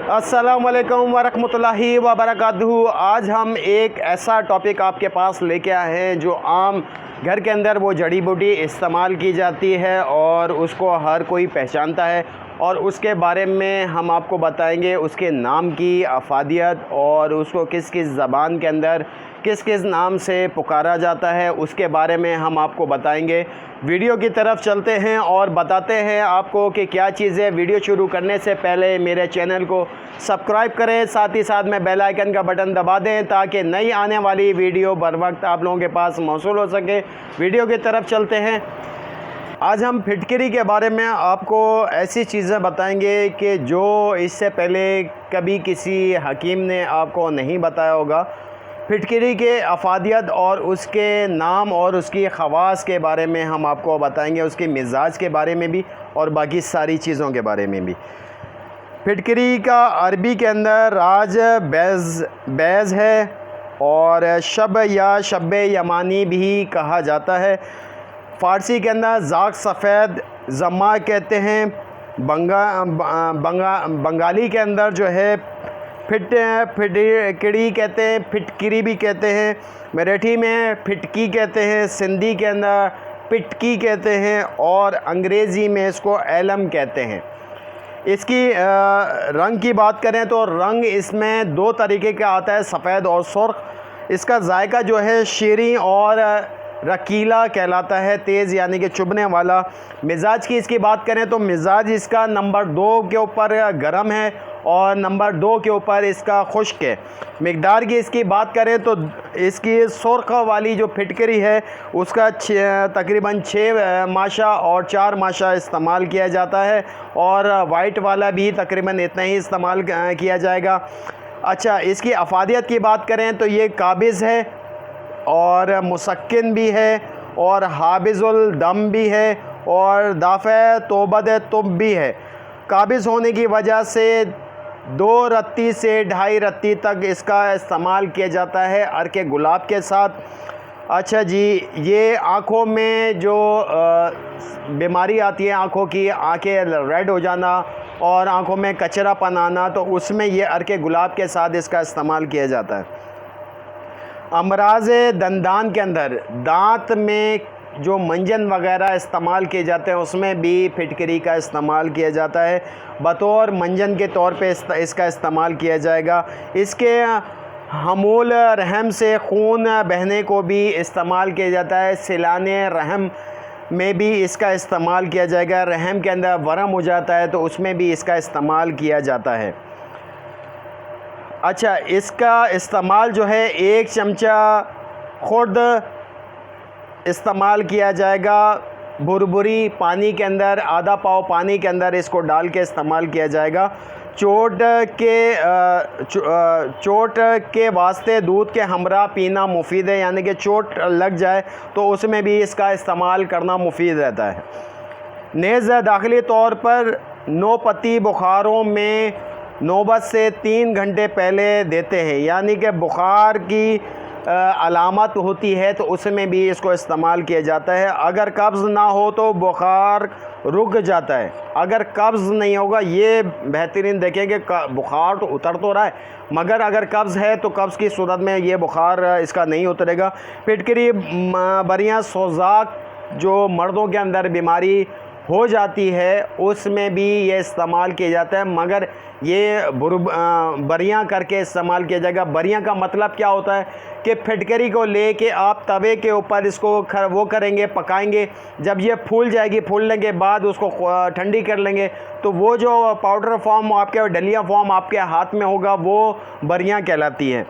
अस्सलामुअलैकुम वरहमतुल्लाहि वबरकातुहू। आज हम एक ऐसा टॉपिक आपके पास लेके आए हैं जो आम घर के अंदर वो जड़ी बूटी इस्तेमाल की जाती है और उसको हर कोई पहचानता है, और उसके बारे में हम आपको बताएंगे उसके नाम की अफादियत और उसको किस किस ज़बान के अंदर किस किस नाम से पुकारा जाता है, उसके बारे में हम आपको बताएंगे। वीडियो की तरफ चलते हैं और बताते हैं आपको कि क्या चीज़ें। वीडियो शुरू करने से पहले मेरे चैनल को सब्सक्राइब करें, साथ ही साथ में बेल आइकन का बटन दबा दें ताकि नई आने वाली वीडियो बर वक्त आप लोगों के पास मौसूल हो सके। वीडियो की तरफ चलते हैं। आज हम फिटकरी के बारे में आपको ऐसी चीज़ें बताएंगे कि जो इससे पहले कभी किसी हकीम ने आपको नहीं बताया होगा। फिटकरी के अफादियत और उसके नाम और उसकी ख़वास के बारे में हम आपको बताएंगे, उसके मिजाज के बारे में भी और बाकी सारी चीज़ों के बारे में भी। फिटकरी का अरबी के अंदर राज बैज़ है और शब या शब यमानी भी कहा जाता है। फ़ारसी के अंदर ज़ाक सफ़ेद ज़म्मा कहते हैं। बंगाली के अंदर जो है फिटकड़ी कहते हैं, फिटकरी भी कहते हैं। मराठी में फिटकी कहते हैं, सिंधी के अंदर पिटकी कहते हैं और अंग्रेज़ी में इसको एलम कहते हैं। इसकी रंग की बात करें तो रंग इसमें दो तरीके का आता है, सफ़ेद और सुर्ख। इसका जायका जो है शीरी और रकीला कहलाता है, तेज़ यानी कि चुभने वाला। मिजाज की इसकी बात करें तो मिजाज इसका नंबर 2 के ऊपर गर्म है और नंबर 2 के ऊपर इसका खुश्क है। मिकदार की इसकी बात करें तो इसकी सुर्ख वाली जो फिटकरी है उसका तकरीबन 6 माशा और 4 माशा इस्तेमाल किया जाता है, और वाइट वाला भी तकरीबन इतना ही इस्तेमाल किया जाएगा। अच्छा, इसकी अफादियत की बात करें तो ये काबिज़ है और मुसक्किन भी है और हाबिज़ुल दम भी है और दाफ़े तोबद तुब भी है। काबिज़ होने की वजह से 2 रत्ती से 2.5 रत्ती तक इसका इस्तेमाल किया जाता है अर्के गुलाब के साथ। अच्छा जी, ये आँखों में जो बीमारी आती है, आँखों की आँखें रेड हो जाना और आँखों में कचरापन आना, तो उसमें ये अर्के गुलाब के साथ इसका इस्तेमाल किया जाता है। अमराज़ दंदान के अंदर दांत में जो मंजन वगैरह इस्तेमाल किए जाते हैं उसमें भी फिटकरी का इस्तेमाल किया जाता है। बतौर मंजन के तौर पे इसका इस्तेमाल किया जाएगा। इसके हमूल रहम से खून बहने को भी इस्तेमाल किया जाता है। सिलाने रहम में भी इसका इस्तेमाल किया जाएगा। रहम के अंदर वरम हो जाता है तो उसमें भी इसका इस्तेमाल किया जाता है। अच्छा, इसका इस्तेमाल जो है 1 चमचा खुर्द इस्तेमाल किया जाएगा। बुरबुरी पानी के अंदर, आधा पाव पानी के अंदर इसको डाल के इस्तेमाल किया जाएगा। चोट के वास्ते दूध के हमरा पीना मुफीद है, यानी कि चोट लग जाए तो उसमें भी इसका इस्तेमाल करना मुफीद रहता है। नेज़ दाखिली तौर पर नौपती बुखारों में नौबत से 3 घंटे पहले देते हैं, यानी कि बुखार की अलामत होती है तो उसमें भी इसको इस्तेमाल किया जाता है। अगर कब्ज़ ना हो तो बुखार रुक जाता है। अगर कब्ज़ नहीं होगा, ये बेहतरीन देखें कि बुखार तो उतर तो रहा है, मगर अगर कब्ज़ है तो कब्ज़ की सूरत में ये बुखार इसका नहीं उतरेगा। फिटकरी बरियाँ सोज़ाक जो मर्दों के अंदर बीमारी हो जाती है उसमें भी ये इस्तेमाल किया जाता है, मगर ये बरियाँ करके इस्तेमाल किया जाएगा। बरियाँ का मतलब क्या होता है कि फिटकरी को लेके आप तवे के ऊपर इसको वो करेंगे, पकाएंगे। जब ये फूल जाएगी, फूलने के बाद उसको ठंडी कर लेंगे तो वो जो पाउडर फॉर्म आपके, डलिया फॉर्म आपके हाथ में होगा, वो बरियाँ कहलाती है।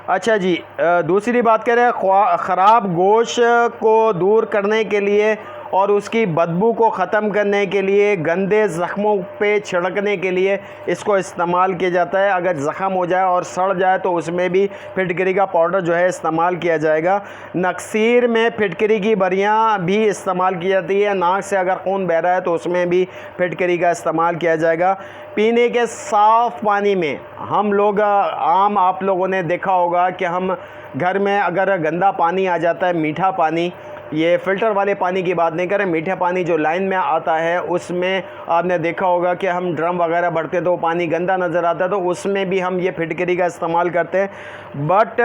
अच्छा जी, दूसरी बात करें, ख़राब गोश्त को दूर करने के लिए और उसकी बदबू को ख़त्म करने के लिए, गंदे ज़ख्मों पे छिड़कने के लिए इसको इस्तेमाल किया जाता है। अगर ज़ख़म हो जाए और सड़ जाए तो उसमें भी फिटकरी का पाउडर जो है इस्तेमाल किया जाएगा। नक्सीर में फिटकरी की बरियाँ भी इस्तेमाल की जाती है। नाक से अगर खून बह रहा है तो उसमें भी फिटकरी का इस्तेमाल किया जाएगा। पीने के साफ़ पानी में हम लोग आप लोगों ने देखा होगा कि हम घर में अगर गंदा पानी आ जाता है, मीठा पानी, ये फ़िल्टर वाले पानी की बात नहीं करें, मीठा पानी जो लाइन में आता है उसमें आपने देखा होगा कि हम ड्रम वगैरह भरते तो पानी गंदा नज़र आता है, तो उसमें भी हम ये फिटकरी का इस्तेमाल करते हैं। बट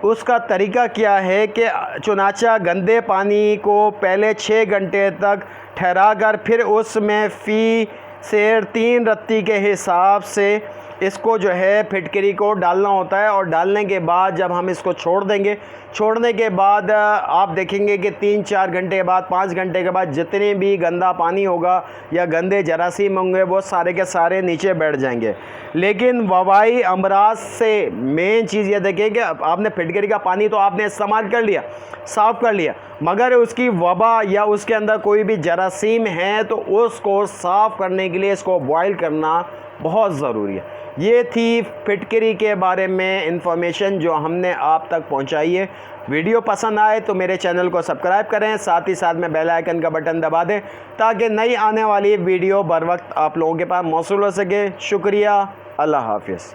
उसका तरीका क्या है कि चुनाचा गंदे पानी को पहले 6 घंटे तक ठहरा कर फिर उसमें फ़ी सेर 3 रत्ती के हिसाब से इसको जो है फिटकरी को डालना होता है। और डालने के बाद जब हम इसको छोड़ देंगे, छोड़ने के बाद आप देखेंगे कि 3-4 घंटे के बाद, 5 घंटे के बाद जितने भी गंदा पानी होगा या गंदे जरासीम होंगे वो सारे के सारे नीचे बैठ जाएंगे। लेकिन वबाई अमराज से मेन चीज़ ये देखें कि आपने फिटकरी का पानी तो आपने इस्तेमाल कर लिया, साफ़ कर लिया, मगर उसकी वबा या उसके अंदर कोई भी जरासीम है तो उसको साफ़ करने के लिए इसको बॉयल करना बहुत ज़रूरी है। ये थी फिटकरी के बारे में इंफॉर्मेशन जो हमने आप तक पहुंचाई है। वीडियो पसंद आए तो मेरे चैनल को सब्सक्राइब करें, साथ ही साथ में बेल आइकन का बटन दबा दें ताकि नई आने वाली वीडियो बर वक्त आप लोगों के पास मौसूल हो सके। शुक्रिया, अल्लाह हाफ़िज़।